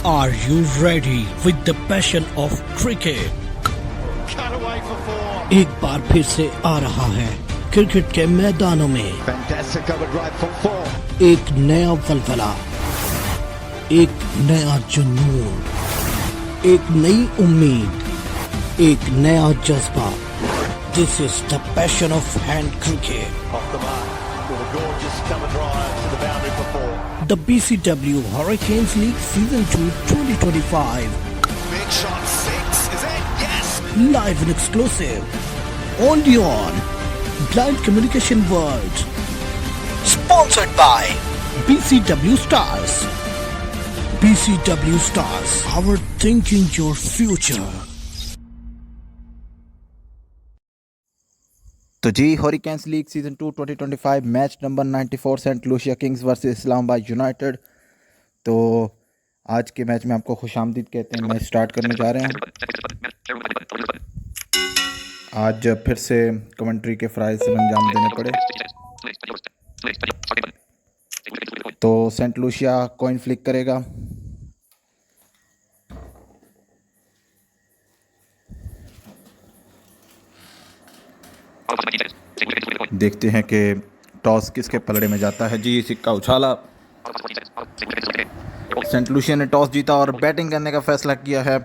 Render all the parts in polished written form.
Are you ready with the passion of cricket? Cut away for four. एक बार फिर से आ रहा है क्रिकेट के मैदानों में Fantastic covered right for four. एक नया वलवला, एक नया जुनून, एक नई उम्मीद, एक नया जज्बा। This is the passion of hand cricket. Off the mark with a gorgeous cover drive to the boundary for four. The BCW Hurricanes League Season 2 2025. Big shot six. Is it? Yes. Live and exclusive. Only on Blind Communication World. Sponsored by BCW Stars. BCW Stars. Our thinking your future. तो जी Hurricanes league season 2 2025 match number 94 Saint Lucia Kings versus Islamabad United. तो आज के match में आपको खुशामदीद कहते हैं। Match start करने जा रहे हैं। आज फिर से कमेंट्री के फ्राइज से अंजाम देने पड़े। तो सेंट लूसिया कॉइन फ्लिक करेगा। देखते हैं कि टॉस किसके पलड़े में जाता है। जी सिक्का उछाला, सेंट लूसिया ने टॉस जीता और बैटिंग करने का फैसला किया है।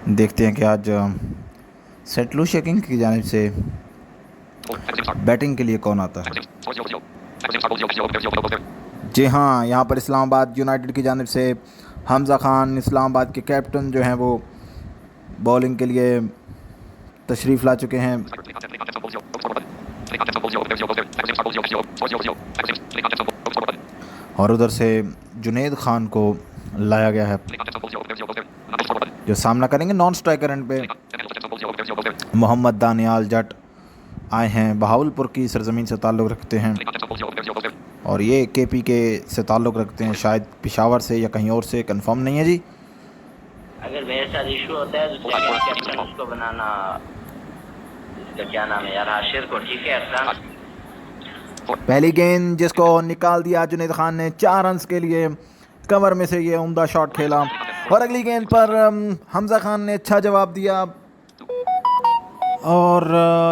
देखते हैं कि आज सेंट लूसिया किंग्स की जानिब से बैटिंग के लिए कौन आता है। जी हाँ, यहाँ पर इस्लामाबाद यूनाइटेड की जानिब से हमज़ा खान, इस्लामाबाद के कैप्टन जो हैं वो बॉलिंग के लिए तशरीफ़ ला चुके हैं। और उधर से जुनेद खान को लाया गया है जो सामना करेंगे नॉन स्ट्राइकर एंड पे। मोहम्मद दानियाल जट आए हैं, बहावलपुर की सरजमीन से ताल्लुक़ रखते हैं और ये केपी के से ताल्लुक़ रखते हैं, शायद पेशावर से या कहीं और से, कंफर्म नहीं है जी। अगर मेरे साथ इशू होता है तो कैप्टन उसको बनाना, इसका क्या नाम है यार, हाशिर को। ठीक है अफरान। पहली गेंद जिसको निकाल दिया जुनेद खान ने 4 रन के लिए, कवर में से ये उम्दा शॉट खेला और अगली गेंद पर हमज़ा खान ने अच्छा जवाब दिया और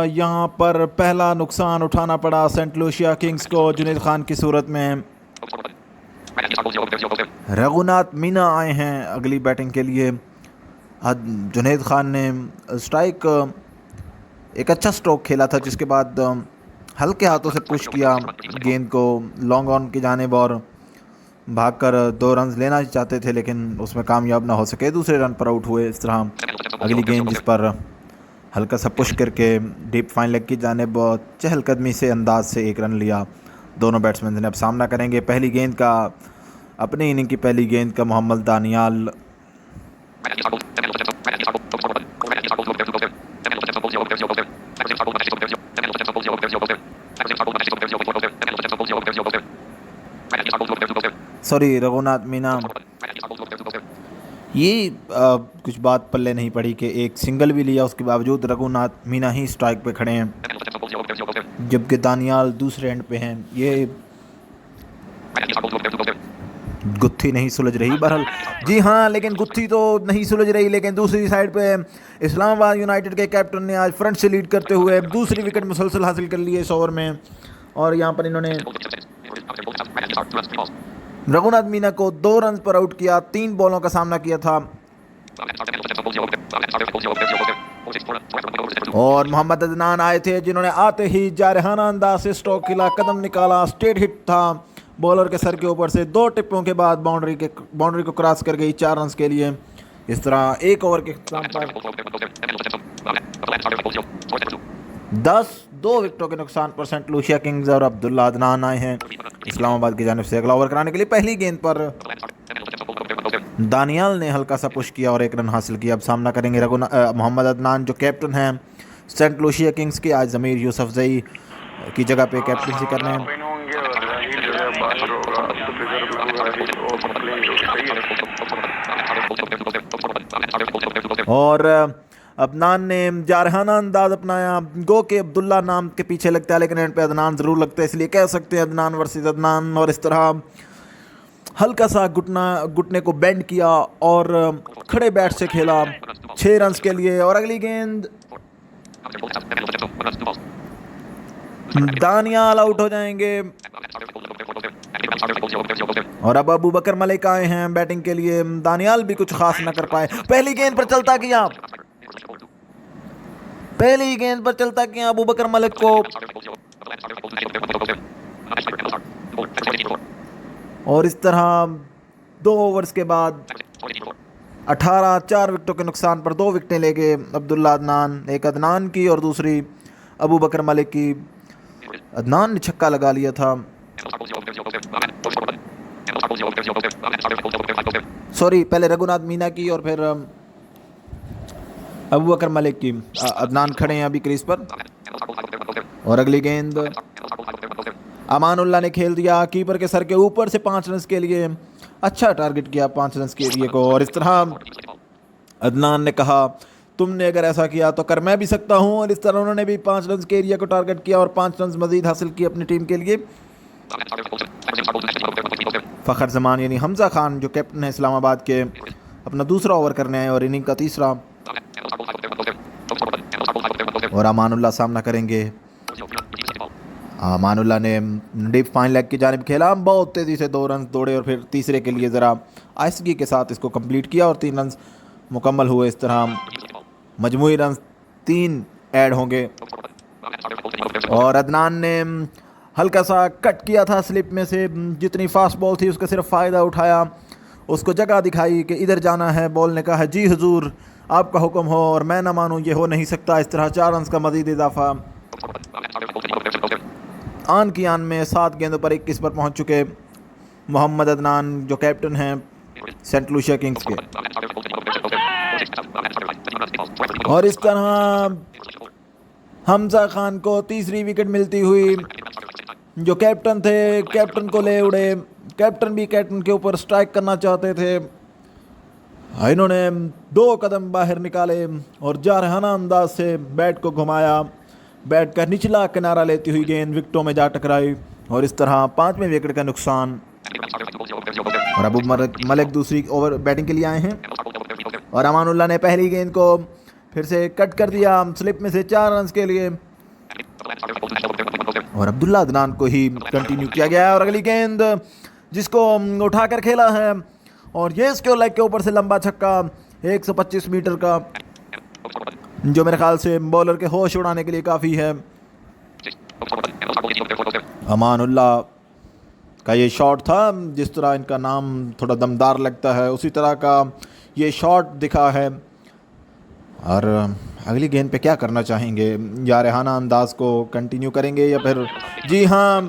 यहाँ पर पहला नुकसान उठाना पड़ा सेंट लूसिया किंग्स को जुनेद खान की सूरत में। रघुनाथ मीना आए हैं अगली बैटिंग के लिए। जुनेद खान ने स्ट्राइक एक अच्छा स्ट्रोक खेला था जिसके बाद हल्के हाथों से पुश किया गेंद को लॉन्ग ऑन की जानिब और भागकर 2 रन लेना चाहते थे लेकिन उसमें कामयाब ना हो सके, दूसरे रन पर आउट हुए। इस तरह अगली गेंद जिस पर हल्का सा पुश करके डीप फाइन लेग की जानिब चहलकदमी से अंदाज से 1 रन लिया। दोनों बैट्समैन ने अब सामना करेंगे पहली गेंद का, अपनी इनिंग की पहली गेंद का मोहम्मद दानियाल। सॉरी, रघुनाथ मीना। ये कुछ बात पल्ले नहीं पड़ी कि एक सिंगल भी लिया, उसके बावजूद रघुनाथ मीना ही स्ट्राइक पे खड़े हैं जबकि दानियाल दूसरे एंड पे हैं। ये गुत्थी नहीं सुलझ रही। बहरहाल जी हाँ, लेकिन गुत्थी तो नहीं सुलझ रही, लेकिन दूसरी साइड पे इस्लामाबाद यूनाइटेड के कैप्टन ने आज फ्रंट से लीड करते हुए दूसरी विकेट मुसलसल हासिल कर ली है इस ओवर में और यहाँ पर इन्होंने रघुनाथ मीना को 2 रन पर आउट किया। 3 बॉलों का सामना किया था और मोहम्मद अदनान आए थे जिन्होंने आते ही जारहाना अंदाज से स्ट्रोक खेला, कदम निकाला, स्ट्रेट हिट था बॉलर के सर के ऊपर से। 2 टिप्पों के बाद बाउंड्री को क्रॉस कर गई 4 रन के लिए। इस तरह 1 ओवर के इख्तिताम पर 2 विकेटों के नुकसान पर सेंट लूसिया किंग्स और अब्दुल्ला अदनान आए हैं इस्लामाबाद की जानिब से अगला ओवर कराने के लिए। पहली गेंद पर दानियाल ने हल्का सा पुश किया और 1 रन हासिल किया। अब सामना करेंगे मोहम्मद अदनान जो कैप्टन हैं सेंट लूसिया किंग्स के। आज ज़मीर यूसुफजई की जगह पे कैप्टनसी कर रहे हैं। और अदनान ने जारहाना अंदाज अपनाया। गो के अब्दुल्ला नाम के पीछे लगता है, लेकिन एंड पे अदनान ज़रूर लगता है, इसलिए कह सकते हैं अदनान वर्सेस अदनान। और इस तरह हल्का सा घुटने को बेंड किया और खड़े बैट से खेला 6 रन के लिए। और अगली गेंद दानियाल आउट हो जाएंगे। और अब अबू बकर मलिक आए हैं बैटिंग के लिए। दानियाल भी कुछ खास न कर पाए। पहली गेंद पर चलता किया अबू बकर मलिक को। और इस तरह 2 ओवर्स के बाद 18 4 विकेटों के नुकसान पर 2 विकेटें ले गए अब्दुल्ला अदनान। एक अदनान की और दूसरी अबू बकर मलिक की। अदनान ने छक्का लगा लिया था, सॉरी पहले रघुनाथ मीना की और फिर अबू बकर मलिक की। अदनान खड़े हैं अभी क्रीज पर। और अगली गेंद अमानुल्लाह ने खेल दिया कीपर के सर के ऊपर से 5 रन के लिए। अच्छा टारगेट किया 5 रन के एरिए को। और इस तरह अदनान ने कहा तुमने अगर ऐसा किया तो कर मैं भी सकता हूं। और इस तरह उन्होंने भी 5 रन के एरिया को टारगेट किया और 5 रन मजीद हासिल किए अपनी टीम के लिए। फ़खर जमान यानी हमजा खान जो कैप्टन है इस्लामाबाद के, अपना दूसरा ओवर करने आए और इनिंग का तीसरा। और अमानुल्लाह सामना करेंगे। अमानुल्लाह ने डीप फाइन लेग की जानिब खेला, बहुत तेज़ी से 2 रन दौड़े और फिर तीसरे के लिए ज़रा आहिस्तगी के साथ इसको कंप्लीट किया और 3 रन मुकम्मल हुए। इस तरह मजमूई रन 3 ऐड होंगे। और अदनान ने हल्का सा कट किया था स्लिप में से, जितनी फास्ट बॉल थी उसका सिर्फ फ़ायदा उठाया, उसको जगह दिखाई कि इधर जाना है। बॉल ने कहा जी हुजूर आपका हुक्म हो और मैं ना मानूं, ये हो नहीं सकता। इस तरह 4 रन का मजीद इजाफा। आन की आन में 7 गेंदों पर 21 पर पहुंच चुके मोहम्मद अदनान जो कैप्टन हैं सेंट लूसिया किंग्स के। और इस तरह हमजा खान को तीसरी विकेट मिलती हुई। जो कैप्टन थे कैप्टन को ले उड़े। कैप्टन भी कैप्टन के ऊपर स्ट्राइक करना चाहते थे। इन्होंने 2 कदम बाहर निकाले और जारहाना अंदाज से बैट को घुमाया। बैट का निचला किनारा लेती हुई गेंद विकेटों में जा टकराई और इस तरह 5वें विकेट का नुकसान। और अबू मलिक दूसरी ओवर बैटिंग के लिए आए हैं। और अमानुल्लाह ने पहली गेंद को फिर से कट कर दिया स्लिप में से 4 रन के लिए। और अब्दुल्ला अदनान को ही कंटिन्यू किया गया है। और अगली गेंद जिसको उठाकर खेला है और ये इसके लेग के ऊपर से लंबा छक्का 125 मीटर का, जो मेरे ख्याल से बॉलर के होश उड़ाने के लिए काफ़ी है। अमानुल्लाह का ये शॉट था, जिस तरह इनका नाम थोड़ा दमदार लगता है उसी तरह का ये शॉट दिखा है। और अगली गेंद पे क्या करना चाहेंगे? या रेहाना अंदाज को कंटिन्यू करेंगे या फिर जी हाँ,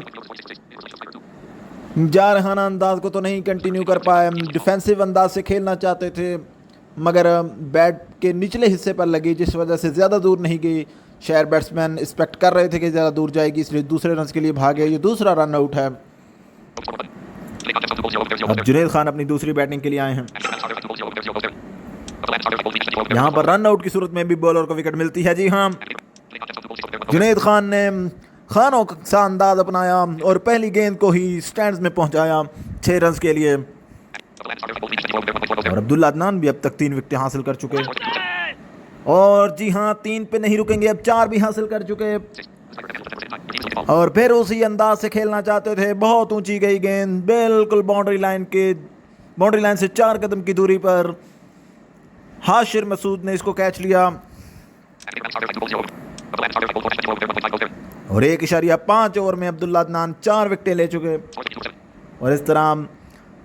जा रेहाना अंदाज को तो नहीं कंटिन्यू कर पाए। डिफेंसिव अंदाज से खेलना चाहते थे मगर बैट के निचले हिस्से पर लगी, जिस वजह से ज़्यादा दूर नहीं गई। शायद बैट्समैन एक्सपेक्ट कर रहे थे कि ज़्यादा दूर जाएगी, इसलिए दूसरे रन के लिए भागे। ये दूसरा रन आउट है। अब जुनैद खान अपनी दूसरी बैटिंग के लिए आए हैं। यहाँ पर रन आउट की सूरत में भी बॉलर को विकेट मिलती है। जी हाँ, जुनैद खान ने खानों सा अंदाज अपनाया और पहली गेंद को ही स्टैंड्स में पहुंचाया 6 रन के लिए। और अब्दुल्ला अदनान भी अब तक 3 विकेटें हासिल कर चुके। और जी हाँ, 3 पे नहीं रुकेंगे, अब 4 भी हासिल कर चुके। और फिर उसी अंदाज से खेलना चाहते थे। बहुत ऊंची गई गेंद, बिल्कुल बाउंड्री लाइन से 4 कदम की दूरी पर हाशिर मसूद ने इसको कैच लिया। और 1.5 ओवर में अब्दुल्ला अदनान 4 विकेटें ले चुके। और इस तरह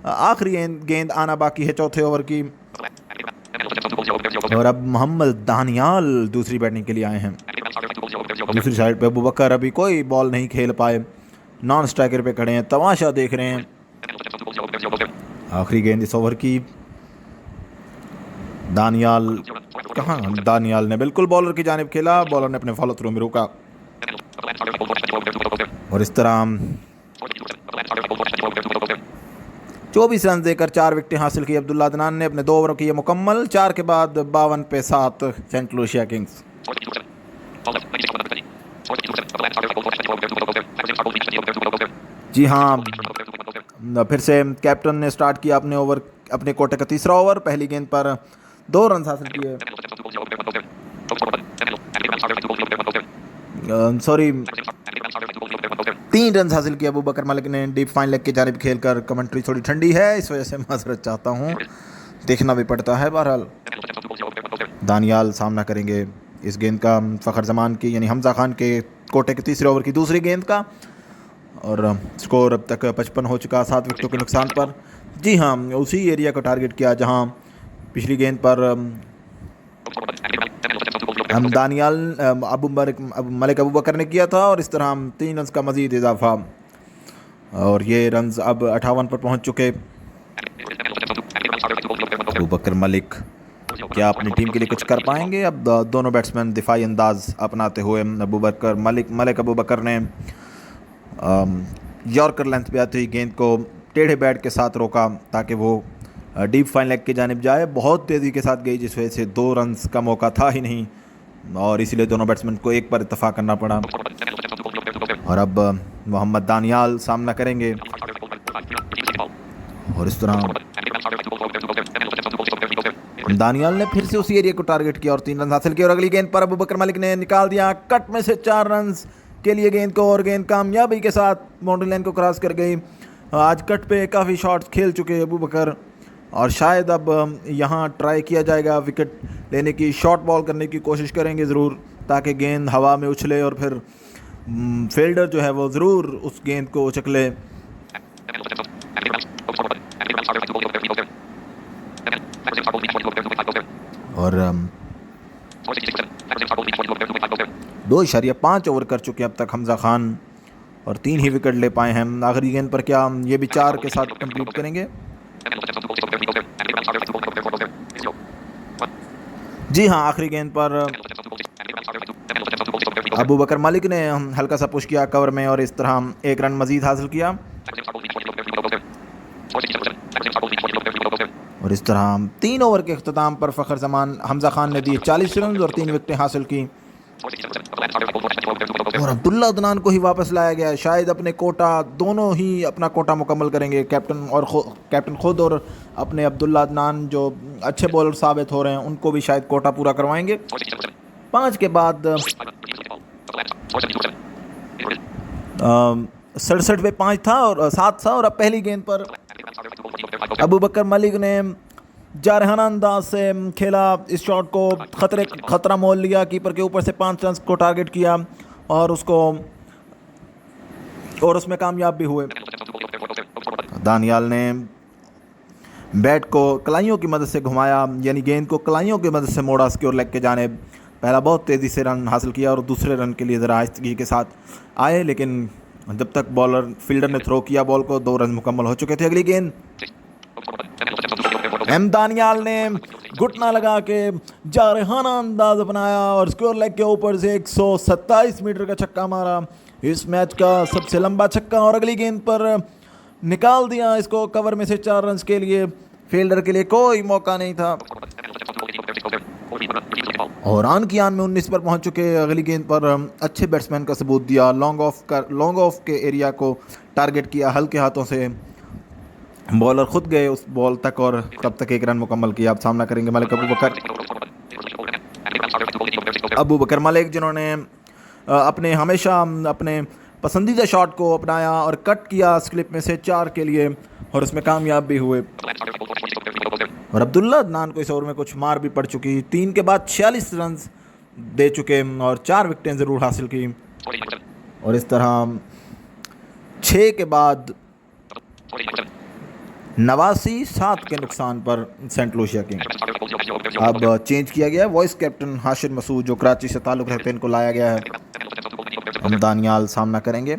आखिरी गेंद आना बाकी है चौथे ओवर की। और अब मोहम्मद दानियाल दूसरी बैटिंग के लिए आए हैं। दूसरी साइड पे अबू बकर अभी कोई बॉल नहीं खेल पाए, नॉन स्ट्राइकर पे खड़े हैं, तमाशा देख रहे हैं। आखिरी गेंद इस ओवर की। दानियाल ने बिल्कुल बॉलर की जानिब खेला, बॉलर ने अपने फॉलो थ्रू में रोका। और इस तरह 24 रन देकर 4 विकेटें हासिल की अब्दुल्ला अदनान ने। अपने 2 ओवरों किए मुकम्मल। 4 के बाद 52 पे 7 सेंट लूसिया किंग्स। जी हाँ, फिर से कैप्टन ने स्टार्ट किया अपने कोटे का तीसरा ओवर। पहली गेंद पर 2 रन हासिल किए। सॉरी, 3 रन हासिल किए अबू बकर मलिक ने डीप फाइन लेग की जानिब खेलकर। कमेंट्री थोड़ी ठंडी है, इस वजह से माजरत चाहता हूँ, देखना भी पड़ता है। बहरहाल दानियाल सामना करेंगे इस गेंद का फ़खर जमान की यानी हमजा खान के कोटे के तीसरे ओवर की दूसरी गेंद का। और स्कोर अब तक 55 हो चुका, 7 विकेटों के नुकसान पर। जी हाँ, उसी एरिया को टारगेट किया जहाँ पिछली गेंद पर दानियाल मलिक अबू बकर ने किया था। और इस तरह 3 रन का मज़ीद इजाफा और ये रन अब 58 पर पहुंच चुके। अबू बकर मलिक क्या अपनी टीम के लिए कुछ कर पाएंगे? अब दोनों बैट्समैन दिफाई अंदाज अपनाते हुए मलिक अबू बकर ने यॉर्कर लेंथ पे आती हुई गेंद को टेढ़े बैट के साथ रोका ताकि वो डीप फाइन लेग की जानिब जाए। बहुत तेज़ी के साथ गई, जिस वजह से 2 रन का मौका था ही नहीं और इसीलिए दोनों बैट्समैन को एक पर इत्तफाक करना पड़ा। और अब मोहम्मद दानियाल सामना करेंगे और इस तरह दानियाल ने फिर से उसी एरिया को टारगेट किया और 3 रन हासिल किए। और अगली गेंद पर अबू बकर मलिक ने निकाल दिया कट में से 4 रन के लिए गेंद को और गेंद कामयाबी के साथ बाउंड्री लाइन को क्रॉस कर गई। आज कट पे काफ़ी शॉट्स खेल चुके अबू बकर और शायद अब यहाँ ट्राई किया जाएगा विकेट लेने की। शॉर्ट बॉल करने की कोशिश करेंगे ज़रूर ताकि गेंद हवा में उछले और फिर फील्डर जो है वो ज़रूर उस गेंद को उचक ले। और 2.5 ओवर कर चुके अब तक हमजा खान और 3 ही विकेट ले पाए हैं। आखिरी गेंद पर क्या ये भी 4 के साथ कंप्लीट करेंगे? जी हाँ, आखिरी गेंद पर अबू बकर मलिक ने हल्का सा पुश किया कवर में और इस तरह 1 रन मजीद हासिल किया। और इस तरह 3 ओवर के अख्ताम पर फ़खर जमान हमजा खान ने दिए 40 रन और 3 विकेटें हासिल की। और अब्दुल्ला अदनान को ही वापस लाया गया। शायद अपने कोटा दोनों ही अपना कोटा मुकम्मल करेंगे, कैप्टन खुद और अपने अब्दुल्ला अदनान जो अच्छे बॉलर साबित हो रहे हैं उनको भी शायद कोटा पूरा करवाएंगे। 5 के बाद 67 पे 5 था और 7 था। और अब पहली गेंद पर अबू बकर मलिक ने जारहाना अंदाज से खेला, इस शॉट को खतरा मोल लिया, कीपर के ऊपर से 5 रन को टारगेट किया और उसमें कामयाब भी हुए। दानियाल ने बैट को कलाइयों की मदद से घुमाया यानी गेंद को कलाइयों की मदद से मोड़ा स्क्योर लेग के जाने। पहला बहुत तेज़ी से रन हासिल किया और दूसरे रन के लिए ज़रा आहिस्तगी के साथ आए, लेकिन जब तक फील्डर ने थ्रो किया बॉल को 2 रन मुकम्मल हो चुके थे। अगली गेंद दानियाल ने घुटना लगा के जारहाना अंदाज अपनाया और स्क्वायर लेग के ऊपर से 127 मीटर का छक्का मारा, इस मैच का सबसे लंबा छक्का। और अगली गेंद पर निकाल दिया इसको कवर में से 4 रन के लिए। फील्डर के लिए कोई मौका नहीं था और आन की आन में 19 पर पहुंच चुके। अगली गेंद पर अच्छे बैट्समैन का सबूत दिया, लॉन्ग ऑफ के एरिया को टारगेट किया हल्के हाथों से। बॉलर खुद गए उस बॉल तक और तब तक 1 रन मुकम्मल किया। अब सामना करेंगे मलिक अबू बकर मलिक, जिन्होंने हमेशा अपने पसंदीदा शॉट को अपनाया और कट किया स्लिप में से 4 के लिए और उसमें कामयाब भी हुए। और अब्दुल्ला अदनान को इस ओवर में कुछ मार भी पड़ चुकी। 3 के बाद 46 रन दे चुके और 4 विकेटें ज़रूर हासिल की। और इस तरह 6 के बाद 89 7 के नुकसान पर सेंट लूसिया किंग्स। अब चेंज किया गया है, वॉइस कैप्टन हाशिर मसूद जो कराची से ताल्लुक़ रखते हैं इनको लाया गया है। हम दानियाल सामना करेंगे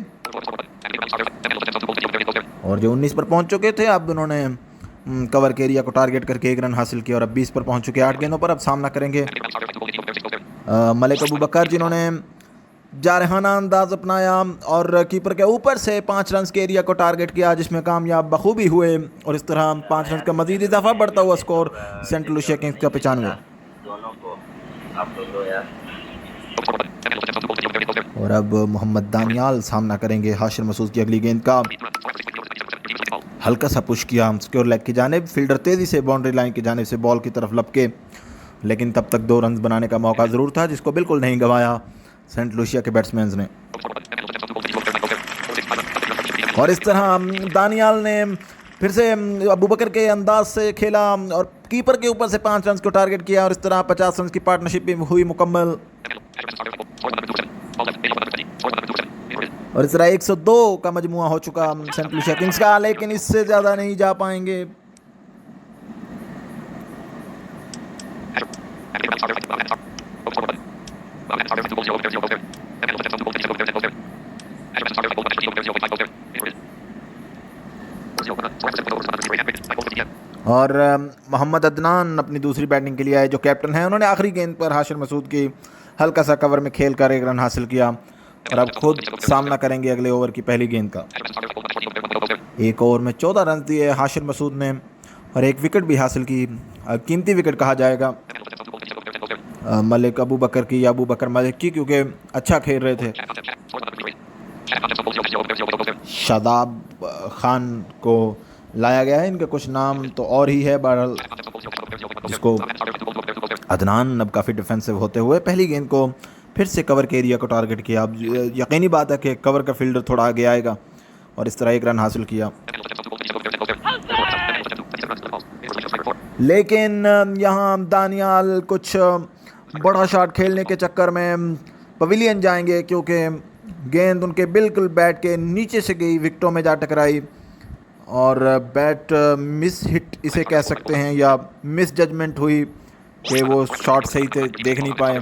और जो 19 पर पहुंच चुके थे अब उन्होंने कवर के एरिया को टारगेट करके 1 रन हासिल किया और अब 20 पर पहुंच चुके 8 गेंदों पर। अब सामना करेंगे मलिक अबू बकर, जिन्होंने जारहाना अंदाज अपनाया और कीपर के ऊपर से 5 रन के एरिया को टारगेट किया, जिसमें कामयाब बखूबी हुए और इस तरह 5 रन का मजीद इजाफा बढ़ता हुआ स्कोर सेंट लुसिया किंग्स का 95। दोनों को आप तो दो यार। और अब मोहम्मद दानियाल सामना करेंगे हाशिर मसूद की अगली गेंद का। हल्का सा पुश किया स्क्योर लेग की जानिब, फील्डर तेज़ी से बाउंड्री लाइन की जानिब से बॉल की तरफ लपके, लेकिन तब तक 2 रन बनाने का मौका ज़रूर था, जिसको बिल्कुल नहीं गंवाया सेंट लुसिया के बैट्समैन ने। और इस तरह दानियाल ने फिर से अबू बकर के अंदाज से खेला और कीपर के ऊपर से 5 रन को टारगेट किया और इस तरह 50 रन की पार्टनरशिप भी हुई मुकम्मल। और इस तरह 102 का मजमुआ हो चुका सेंट लुसिया किंग्स का, लेकिन इससे ज़्यादा नहीं जा पाएंगे। और मोहम्मद अदनान अपनी दूसरी बैटिंग के लिए आए, जो कैप्टन हैं। उन्होंने आखिरी गेंद पर हाशिर मसूद की हल्का सा कवर में खेल कर 1 रन हासिल किया और अब खुद सामना करेंगे अगले ओवर की पहली गेंद का। 1 ओवर में 14 रन दिए हाशिर मसूद ने और 1 विकेट भी हासिल की। कीमती विकेट कहा जाएगा मलिक अबू बकर की या अबू बकर मलिक की, क्योंकि अच्छा खेल रहे थे। शादाब खान को लाया गया है, इनका कुछ नाम तो और ही है बहरहाल, जिसको अदनान अब काफ़ी डिफेंसिव होते हुए पहली गेंद को फिर से कवर के एरिया को टारगेट किया। अब यकीनी बात है कि कवर का फील्डर थोड़ा आगे आएगा और इस तरह 1 रन हासिल किया। लेकिन यहाँ दानियाल कुछ बड़ा शॉट खेलने के चक्कर में पवेलियन जाएंगे, क्योंकि गेंद उनके बिल्कुल बैट के नीचे से गई, विकेटों में जा टकराई और बैट मिस हिट इसे कह सकते हैं या मिस जजमेंट हुई कि वो शॉट सही से देख नहीं पाए।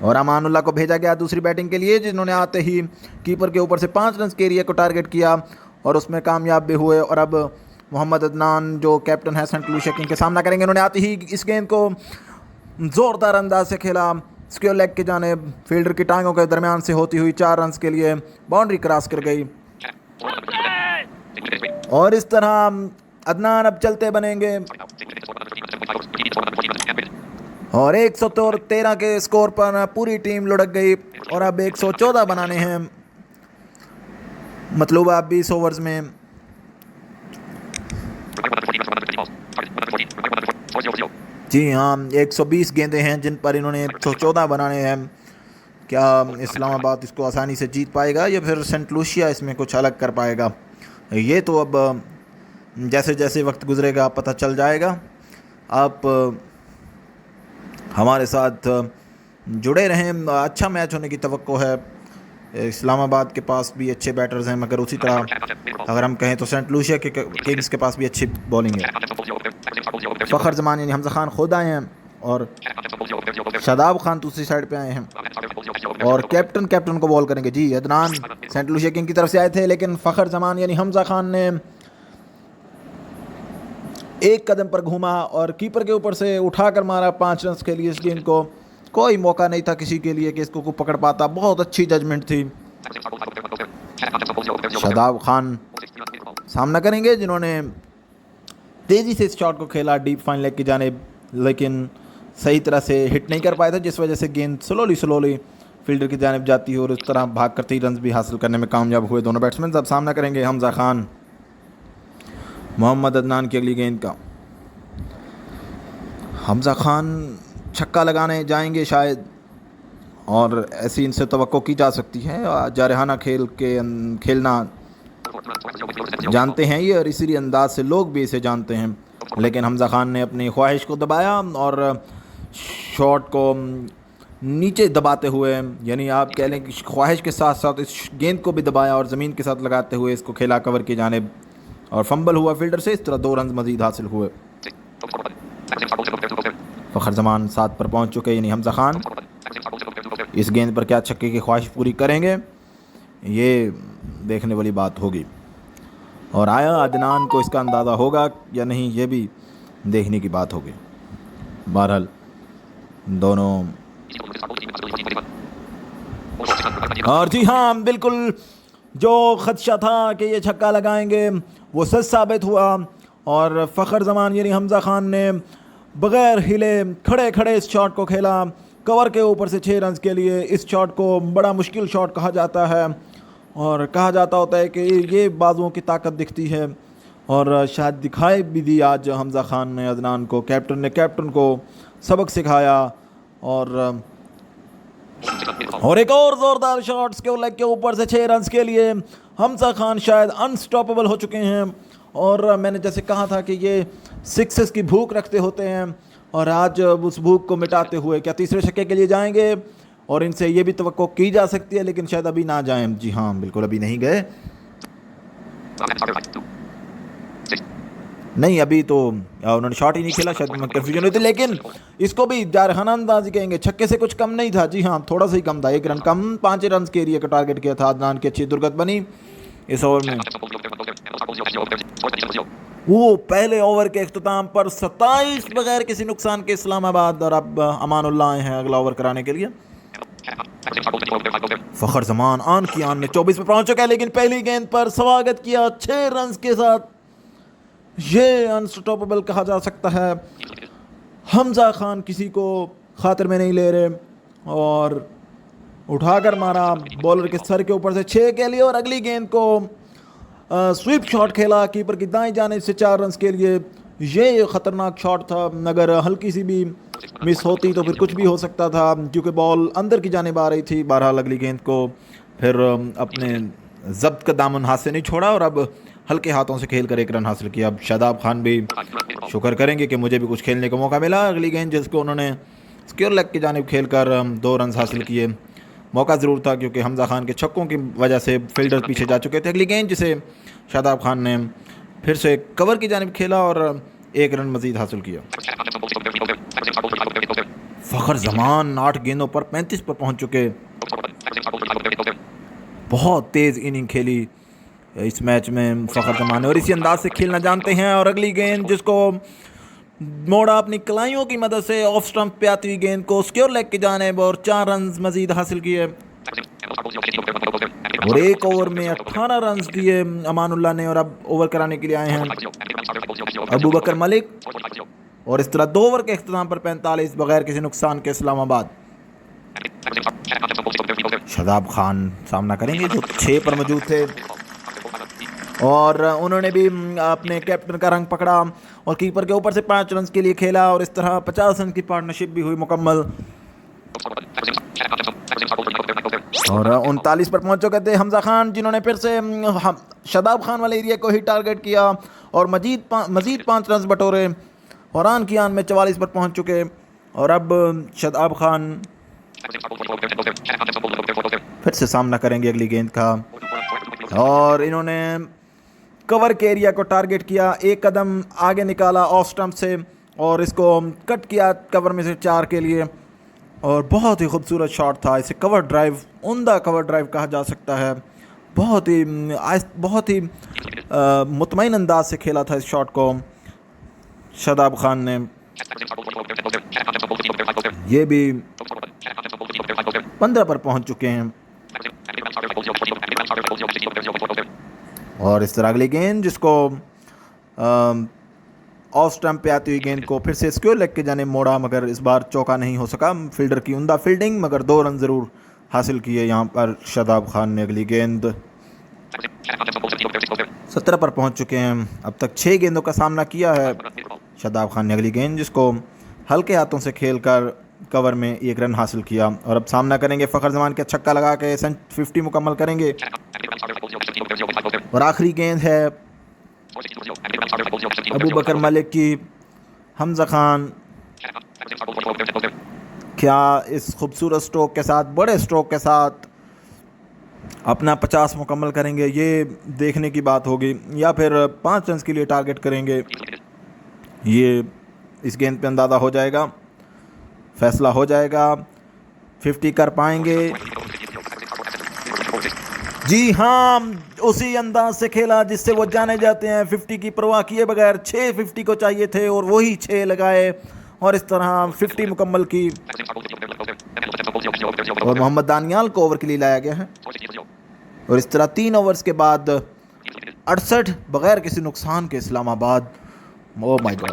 और अमानुल्लाह को भेजा गया दूसरी बैटिंग के लिए, जिन्होंने आते ही कीपर के ऊपर से 5 रन के एरिया को टारगेट किया और उसमें कामयाब भी हुए। और अब मोहम्मद अदनान जो कैप्टन है सेंट लुसिया किंग्स के सामना करेंगे। उन्होंने आते ही इस गेंद को ज़ोरदार अंदाज से खेला स्क्योर लेग के जानिब, फील्डर की टांगों के दरमियान से होती हुई 4 रन के लिए बाउंड्री क्रॉस कर गई। और इस तरह अदनान अब चलते बनेंगे और 113 के स्कोर पर पूरी टीम लुढ़क गई और अब 114 बनाने हैं मतलूबा 20 ओवर्स में। जी हाँ, 120 गेंदें हैं जिन पर इन्होंने 114 बनाने हैं। क्या इस्लामाबाद इसको आसानी से जीत पाएगा या फिर सेंट लुसिया इसमें कुछ अलग कर पाएगा? ये तो अब जैसे जैसे वक्त गुजरेगा पता चल जाएगा। आप हमारे साथ जुड़े रहें, अच्छा मैच होने की तवक्को है। इस्लामाबाद के पास भी अच्छे बैटर्स हैं, मगर उसी तरह अगर हम कहें तो सेंट लुसिया के किंग्स के पास भी अच्छी बॉलिंग है। फ़खर जमान यानी हमजा खान खुद आए हैं और शादाब खान दूसरी साइड पे आए हैं और कैप्टन को बॉल करेंगे। जी, अदनान सेंट लुसिया किंग की तरफ से आए थे, लेकिन फ़खर जमान यानी हमजा खान ने एक कदम पर घूमा और कीपर के ऊपर से उठाकर मारा 5 रन के लिए। इस गेंद को कोई मौका नहीं था किसी के लिए कि इसको को पकड़ पाता। बहुत अच्छी जजमेंट थी। शादाब खान सामना करेंगे, जिन्होंने तेज़ी से इस शॉट को खेला डीप फाइन लेग की जानिब, लेकिन सही तरह से हिट नहीं कर पाए थे, जिस वजह से गेंद स्लोली फील्डर की जानिब जाती है और इस तरह भाग कर 3 रन भी हासिल करने में कामयाब हुए दोनों बैट्समैन। अब सामना करेंगे हमजा खान मोहम्मद अदनान की अगली गेंद का। हमजा खान छक्का लगाने जाएंगे शायद, और ऐसी इनसे तवक्को की जा सकती है। जारहाना खेलना जानते हैं ये और इसी अंदाज से लोग भी इसे जानते हैं, लेकिन हमजा खान ने अपनी ख्वाहिश को दबाया और शॉट को नीचे दबाते हुए, यानी आप कह लें कि ख्वाहिश के साथ साथ इस गेंद को भी दबाया और ज़मीन के साथ लगाते हुए इसको खेला कवर की जानिब और फंबल हुआ फील्डर से। इस तरह 2 रन मजीद हासिल हुए। फ़खर जमान 7 पर पहुंच चुके, यानी हमजा खान इस गेंद पर क्या छक्के की ख्वाहिश पूरी करेंगे, ये देखने वाली बात होगी। और आया अदनान को इसका अंदाज़ा होगा या नहीं, ये भी देखने की बात होगी। बहरहाल दोनों और जी हाँ, बिल्कुल जो खदशा था कि ये छक्का लगाएंगे वो सच साबित हुआ और फ़खर जमान यानी हमज़ा खान ने बग़ैर हिले खड़े खड़े इस शॉट को खेला कवर के ऊपर से 6 रन के लिए। इस शॉट को बड़ा मुश्किल शॉट कहा जाता है और कहा जाता होता है कि ये बाजुओं की ताकत दिखती है और शायद दिखाई भी दी आज हमज़ा खान ने अदनान को। कैप्टन को सबक सिखाया और एक और ज़ोरदार शॉट स्क्वायर लेग के ऊपर से 6 रन के लिए हमज़ा खान शायद अनस्टॉपेबल हो चुके हैं। और मैंने जैसे कहा था कि ये सिक्सेस की भूख रखते होते हैं और आज उस भूख को मिटाते हुए क्या तीसरे छक्के के लिए जाएंगे और इनसे ये भी तवक्को की जा सकती है लेकिन शायद अभी ना जाएं। जी हाँ, बिल्कुल अभी नहीं गए। नहीं, अभी तो उन्होंने शॉट ही नहीं खेला, शायद कन्फ्यूजन हुई थी, लेकिन इसको भी जारहाना अंदाजी कहेंगे, छक्के से कुछ कम नहीं था। जी हाँ, थोड़ा सा ही कम था, 1 रन कम। 5 रन के एरिया का टारगेट किया था। अदनान की अच्छी दुर्गत बनी इस ओवर में। वो पहले ओवर के इख्तिताम पर 27 बगैर किसी नुकसान के इस्लामाबाद और अब अमानुल्लाह आए हैं अगला ओवर कराने के लिए। फ़खर जमान आन की आन में 24 पे पहुंच चुका है लेकिन पहली गेंद पर स्वागत किया 6 रन के साथ। ये अनस्टॉपेबल कहा जा सकता है। हमज़ा खान किसी को खातिर में नहीं ले रहे और उठाकर मारा बॉलर के सर के ऊपर से 6 के लिए और अगली गेंद को स्वीप शॉट खेला कीपर की दाएं जाने से 4 रन के लिए। ये ख़तरनाक शॉट था, अगर हल्की सी भी मिस होती तो फिर कुछ भी हो सकता था क्योंकि बॉल अंदर की जानिब आ रही थी। बहरहाल अगली गेंद को फिर अपने जब्त का दामन हाथ से नहीं छोड़ा और अब हल्के हाथों से खेल कर 1 रन हासिल किया। अब शादाब खान भी शुक्र करेंगे कि मुझे भी कुछ खेलने का मौका मिला। अगली गेंद जिसको उन्होंने स्क्वायर लेग की जानिब खेल कर 2 रन हासिल किए। मौका ज़रूर था क्योंकि हमज़ा खान के छक्कों की वजह से फील्डर पीछे जा चुके थे। अगली गेंद जिसे शादाब खान ने फिर से कवर की जानिब खेला और 1 रन मज़ीद हासिल किया। फ़खर जमान 8 गेंदों पर 35 पर पहुंच चुके। बहुत तेज़ इनिंग खेली इस मैच में फ़खर जमान ने और इसी अंदाज से खेलना जानते हैं। और अगली गेंद जिसको मोड़ा अपनी कलाइयों की मदद से ऑफ स्टंप पे आती हुई गेंद को स्क्वायर लेग की जानिब और 4 रन मजीद हासिल किए और 1 ओवर में 18 रन दिए अमानुल्लाह ने। और अब ओवर कराने के लिए आए हैं अबू बकर मलिक और इस तरह 2 ओवर के इख्तिताम पर 45 बगैर किसी नुकसान के इस्लामाबाद। शादाब खान सामना करेंगे जो 6 पर मौजूद थे और उन्होंने भी अपने कैप्टन का रंग पकड़ा और कीपर के ऊपर से 5 रन के लिए खेला और इस तरह 50 रन की पार्टनरशिप भी हुई मुकम्मल। और 39 पर पहुंच चुके थे हमज़ा खान जिन्होंने फिर से शादाब खान वाले एरिया को ही टारगेट किया और मजीद 5 रन बटोरे और आन की आन में 44 पर पहुंच चुके। और अब शादाब खान फिर से सामना करेंगे अगली गेंद का और इन्होंने कवर के एरिया को टारगेट किया। 1 कदम आगे निकाला ऑफ स्टंप से और इसको कट किया कवर में से 4 के लिए और बहुत ही खूबसूरत शॉट था। इसे कवर ड्राइव, उम्दा कवर ड्राइव कहा जा सकता है। बहुत ही मुतमईन अंदाज से खेला था इस शॉट को शादाब खान ने। ये भी 15 पर पहुंच चुके हैं और इस तरह अगली गेंद जिसको ऑफ स्टंप पे आती हुई गेंद को फिर से स्क्वायर लेग के जाने मोड़ा मगर इस बार चौका नहीं हो सका। फील्डर की उम्दा फील्डिंग मगर 2 रन ज़रूर हासिल किए यहाँ पर शादाब खान ने। अगली गेंद 17 पर पहुँच चुके हैं। अब तक 6 गेंदों का सामना किया है शादाब खान ने। अगली गेंद जिसको हल्के हाथों से खेल कर कवर में 1 रन हासिल किया और अब सामना करेंगे फ़खर जमान के छक्का लगा के 50 मुकम्मल करेंगे। और आखिरी गेंद है अबू बकर मलिक की। हमज़ा खान क्या इस खूबसूरत स्ट्रोक के साथ, बड़े स्ट्रोक के साथ अपना 50 मुकम्मल करेंगे, ये देखने की बात होगी या फिर 5 रन के लिए टारगेट करेंगे, ये इस गेंद पे अंदाज़ा हो जाएगा, फैसला हो जाएगा। 50 कर पाएंगे। जी हाँ, उसी अंदाज से खेला जिससे वो जाने जाते हैं। 50 की परवाह किए बगैर 6 50 को चाहिए थे और वही 6 लगाए और इस तरह 50 मुकम्मल की। और मोहम्मद दानियाल को ओवर के लिए लाया गया है। और इस तरह 3 ओवर्स के बाद 68 बगैर किसी नुकसान के इस्लामाबाद। Oh my God.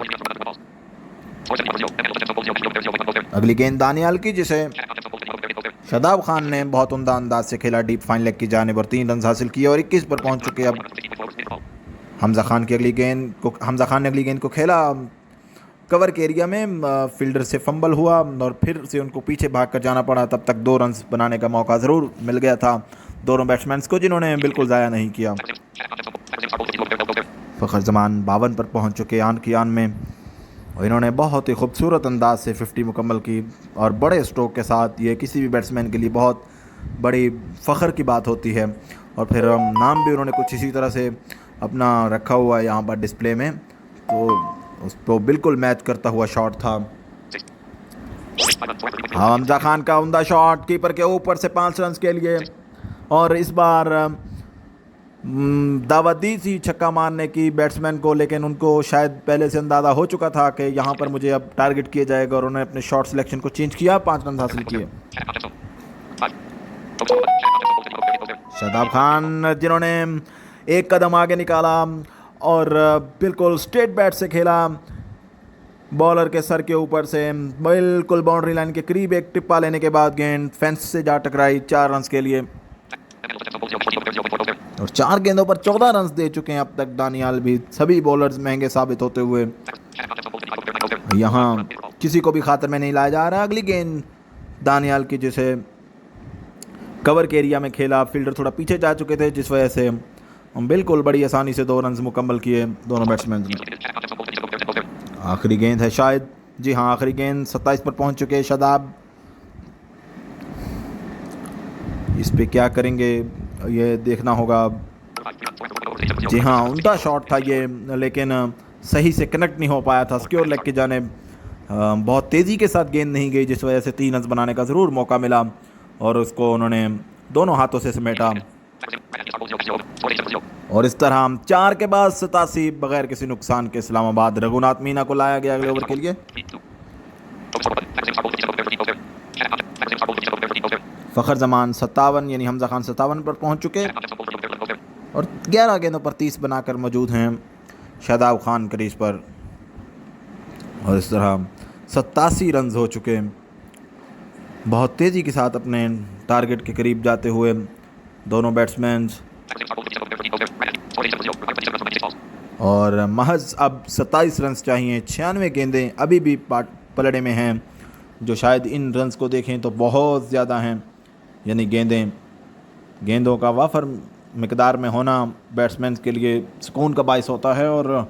अगली गेंद दानियाल की, जिसे शादाब खान ने बहुत उम्दा अंदाज से खेला डीप फाइन लेग की जानिब और 3 रन हासिल किए और 21 पर पहुंच चुके। अब हमजा खान ने अगली गेंद को खेला कवर के एरिया में, फील्डर से फंबल हुआ और फिर से उनको पीछे भागकर जाना पड़ा। तब तक 2 रन बनाने का मौका ज़रूर मिल गया था दोनों बैट्समैन को, जिन्होंने बिल्कुल ज़ाया नहीं किया। फ़खर जमान 52 पर पहुंच चुके आन की आन में और इन्होंने बहुत ही खूबसूरत अंदाज से 50 मुकम्मल की और बड़े स्ट्रोक के साथ। ये किसी भी बैट्समैन के लिए बहुत बड़ी फ़ख्र की बात होती है। और फिर नाम भी उन्होंने कुछ इसी तरह से अपना रखा हुआ है यहाँ पर डिस्प्ले में, तो उसको बिल्कुल मैच करता हुआ शॉट था। हमजा खान का उम्दा शॉट कीपर के ऊपर से 5 रन के लिए। और इस बार दावत दी थी छक्का मारने की बैट्समैन को, लेकिन उनको शायद पहले से अंदाज़ा हो चुका था कि यहाँ पर मुझे अब टारगेट किया जाएगा और उन्होंने अपने शॉट सिलेक्शन को चेंज किया, 5 रन हासिल किए। शादाब खान जिन्होंने एक कदम आगे निकाला और बिल्कुल स्ट्रेट बैट से खेला, बॉलर के सर के ऊपर से बिल्कुल बाउंड्री लाइन के करीब एक टिप्पा लेने के बाद गेंद फेंस से जा टकराई 4 रन के लिए। और 4 गेंदों पर 14 रन दे चुके हैं अब तक दानियाल भी। सभी बॉलर्स महंगे साबित होते हुए यहाँ किसी को भी खातर में नहीं लाया जा रहा। अगली गेंद दानियाल की, जिसे कवर के एरिया में खेला, फील्डर थोड़ा पीछे जा चुके थे, जिस वजह से बिल्कुल बड़ी आसानी से 2 रन मुकम्मल किए दोनों बैट्समैन ने। आखिरी गेंद है शायद, जी हाँ आखिरी गेंद 27 पर पहुंच चुके शादाब। इस पे क्या करेंगे ये देखना होगा। जी हाँ उनका शॉट था ये, लेकिन सही से कनेक्ट नहीं हो पाया था सिक्योर लेग की जानिब। बहुत तेज़ी के साथ गेंद नहीं गई, जिस वजह से 3 रन बनाने का ज़रूर मौका मिला और उसको उन्होंने दोनों हाथों से समेटा। और इस तरह 4 के बाद 87 बगैर किसी नुकसान के इस्लामाबाद। रघुनाथ मीना को लाया गया अगले ओवर के लिए। फ़खर जमान 57 यानी हमजा खान 57 पर पहुंच चुके और 11 गेंदों पर 30 बनाकर मौजूद हैं शादाब खान क्रीज पर। और इस तरह 87 रन हो चुके, बहुत तेज़ी के साथ अपने टारगेट के करीब जाते हुए दोनों बैट्समैन। और महज अब 27 रन चाहिए, 96 गेंदें अभी भी पलड़े में हैं, जो शायद इन रन्स को देखें तो बहुत ज़्यादा हैं। यानी गेंदों का वाफर मिकदार में होना बैट्समैन के लिए सुकून का बायस होता है। और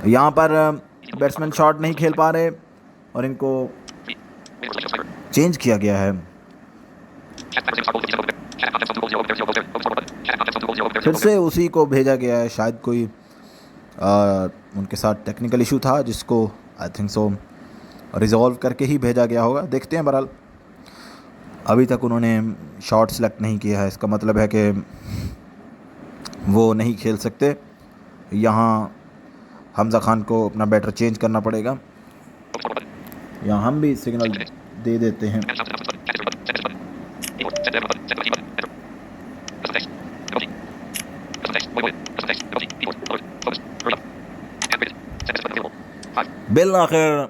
यहाँ पर बैट्समैन शॉट नहीं खेल पा रहे और इनको चेंज किया गया है। फिर से उसी को भेजा गया है, शायद कोई उनके साथ टेक्निकल इशू था जिसको आई थिंक सो रिजॉल्व करके ही भेजा गया होगा। देखते हैं। बहरहाल अभी तक उन्होंने शॉट सेलेक्ट नहीं किया है, इसका मतलब है कि वो नहीं खेल सकते। यहाँ हमजा खान को अपना बैटर चेंज करना पड़ेगा। यहाँ हम भी सिग्नल दे देते हैं। बिल आखिर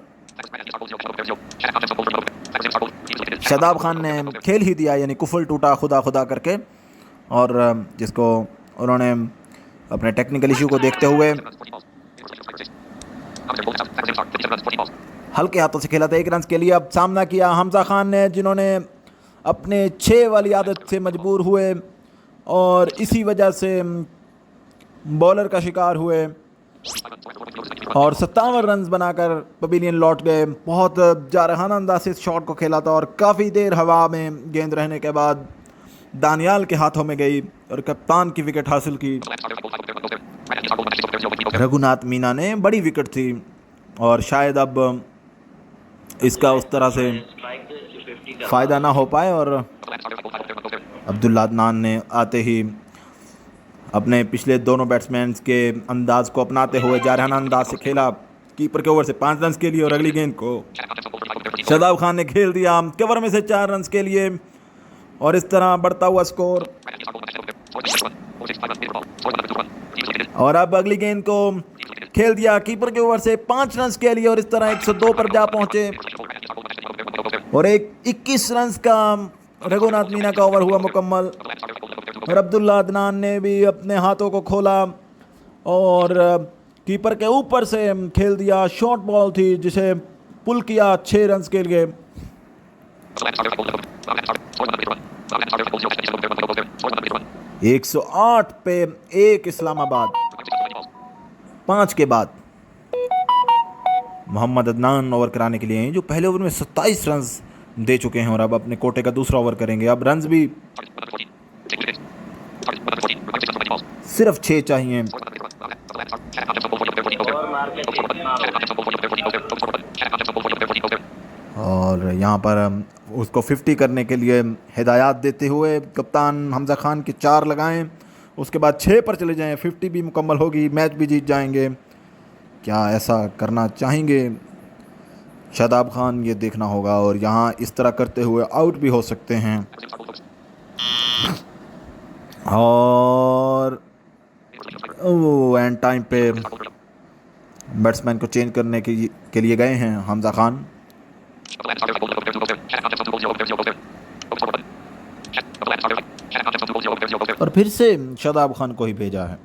शादाब खान ने खेल ही दिया, यानी कुफल टूटा खुदा खुदा करके, और जिसको उन्होंने अपने टेक्निकल इशू को देखते हुए हल्के हाथों से खेला था 1 रन के लिए। अब सामना किया हमजा खान ने, जिन्होंने अपने 6 वाली आदत से मजबूर हुए और इसी वजह से बॉलर का शिकार हुए और 57 रन बनाकर पवेलियन लौट गए। बहुत जारहाना अंदाज से इस शॉट को खेला था और काफ़ी देर हवा में गेंद रहने के बाद दानियाल के हाथों में गई और कप्तान की विकेट हासिल की। रघुनाथ मीना ने बड़ी विकेट थी और शायद अब इसका उस तरह से फ़ायदा ना हो पाए और अब्दुल्ला अदनान ने आते ही अपने पिछले दोनों बैट्समैन के अंदाज को अपनाते हुए जारहाना अंदाज से खेला। कीपर के ओवर से 5 रन के लिए और अगली गेंद को शादाब खान ने खेल दिया कवर में से 4 रन के लिए और इस तरह बढ़ता हुआ स्कोर। और अब अगली गेंद को खेल दिया कीपर के ओवर से 5 रन के लिए और इस तरह 102 पर जा पहुंचे और 21 रन का रघुनाथ मीना का ओवर हुआ मुकम्मल और अब्दुल्ला अदनान ने भी अपने हाथों को खोला और कीपर के ऊपर से खेल दिया। शॉर्ट बॉल थी जिसे पुल किया 6 रन के लिए। एक 108 पे 1 इस्लामाबाद। 5 के बाद मोहम्मद अदनान ओवर कराने के लिए हैं जो पहले ओवर में 27 रन दे चुके हैं और अब अपने कोटे का दूसरा ओवर करेंगे। अब रन भी सिर्फ 6 चाहिए। और यहाँ पर उसको 50 करने के लिए हिदायत देते हुए कप्तान हमजा खान के 4 लगाएं, उसके बाद 6 पर चले जाएं, 50 भी मुकम्मल होगी, मैच भी जीत जाएंगे। क्या ऐसा करना चाहेंगे शादाब खान, ये देखना होगा। और यहाँ इस तरह करते हुए आउट भी हो सकते हैं। और एंड टाइम पे बैट्समैन को चेंज करने के लिए गए हैं हमजा खान। और फिर से शादाब खान को ही भेजा है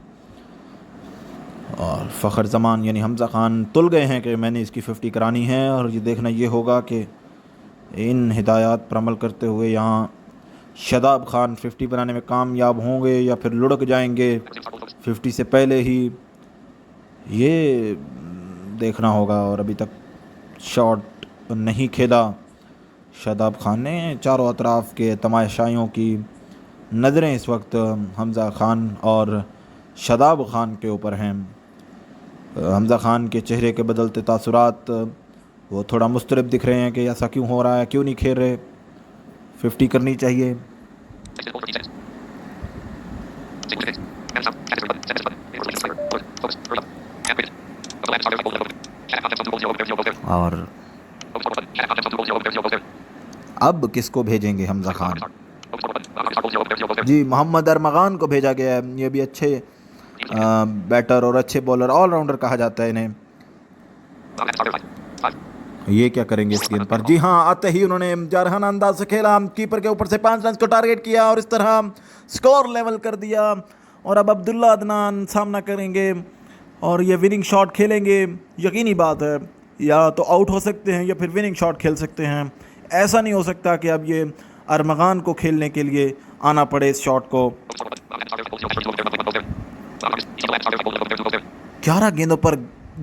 और फ़खर जमान यानी हमजा खान तुल गए हैं कि मैंने इसकी 50 करानी है। और ये देखना ये होगा कि इन हिदायत पर अमल करते हुए यहाँ शादाब खान 50 बनाने में कामयाब होंगे या फिर लुढ़क जाएंगे 50 से पहले ही, ये देखना होगा। और अभी तक शॉट नहीं खेला शादाब खान ने। चारों अतराफ़ के तमाशाइयों की नज़रें इस वक्त हमजा खान और शादाब खान के ऊपर हैं। हमजा खान के चेहरे के बदलते तासुरात, वो थोड़ा मुस्तरब दिख रहे हैं कि ऐसा क्यों हो रहा है, क्यों नहीं खेल रहे, 50 करनी चाहिए। और अब किसको भेजेंगे हमजा खान? जी, मोहम्मद अरमगान को भेजा गया है। ये भी अच्छे बैटर और अच्छे बॉलर, ऑलराउंडर कहा जाता है इन्हें। ये क्या करेंगे इस गेंद पर? जी हाँ, आते ही उन्होंने जारहाना अंदाज से खेला, कीपर के ऊपर से 5 रन को टारगेट किया और इस तरह स्कोर लेवल कर दिया। और अब अब्दुल्ला अदनान सामना करेंगे और ये विनिंग शॉट खेलेंगे। यकीनी बात है, या तो आउट हो सकते हैं या फिर विनिंग शॉट खेल सकते हैं। ऐसा नहीं हो सकता कि अब ये अरमगान को खेलने के लिए आना पड़े इस शॉट को। 11 गेंदों पर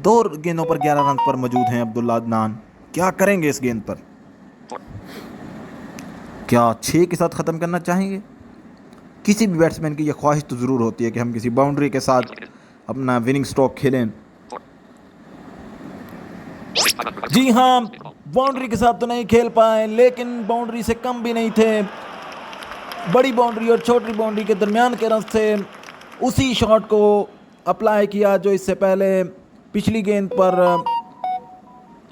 2 गेंदों पर 11 रन पर मौजूद हैं अब्दुल्ला अदनान। क्या करेंगे इस गेंद पर? क्या 6 के साथ ख़त्म करना चाहेंगे? किसी भी बैट्समैन की यह ख्वाहिश तो ज़रूर होती है कि हम किसी बाउंड्री के साथ अपना विनिंग स्ट्रोक खेलें। जी हाँ, बाउंड्री के साथ तो नहीं खेल पाए, लेकिन बाउंड्री से कम भी नहीं थे। बड़ी बाउंड्री और छोटी बाउंड्री के दरमियान के रन से उसी शॉट को अप्लाई किया जो इससे पहले पिछली गेंद पर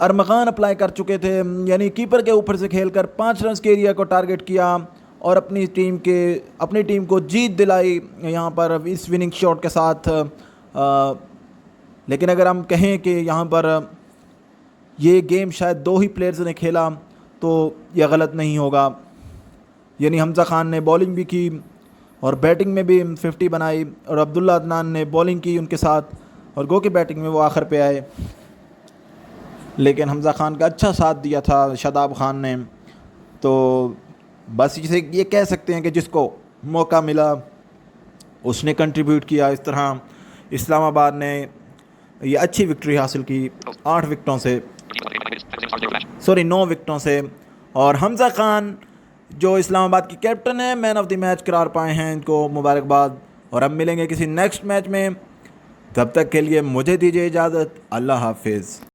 अरमगान अप्लाई कर चुके थे। यानी कीपर के ऊपर से खेलकर 5 रन के एरिया को टारगेट किया और अपनी टीम को जीत दिलाई यहाँ पर इस विनिंग शॉट के साथ। लेकिन अगर हम कहें कि यहाँ पर ये गेम शायद 2 ही प्लेयर्स ने खेला तो यह गलत नहीं होगा। यानी हमजा खान ने बॉलिंग भी की और बैटिंग में भी 50 बनाई और अब्दुल्ला अदनान ने बॉलिंग की उनके साथ और गो की बैटिंग में वो आखिर पे आए। लेकिन हमजा खान का अच्छा साथ दिया था शादाब खान ने। तो बस इसे ये कह सकते हैं कि जिसको मौका मिला उसने कंट्रीब्यूट किया। इस तरह इस्लामाबाद ने ये अच्छी विक्ट्री हासिल की 9 विकेटों से। और हमजा खान जो इस्लामाबाद की कैप्टन है, मैन ऑफ द मैच करार पाए हैं, इनको मुबारकबाद। और अब मिलेंगे किसी नेक्स्ट मैच में, तब तक के लिए मुझे दीजिए इजाज़त। अल्लाह हाफिज़।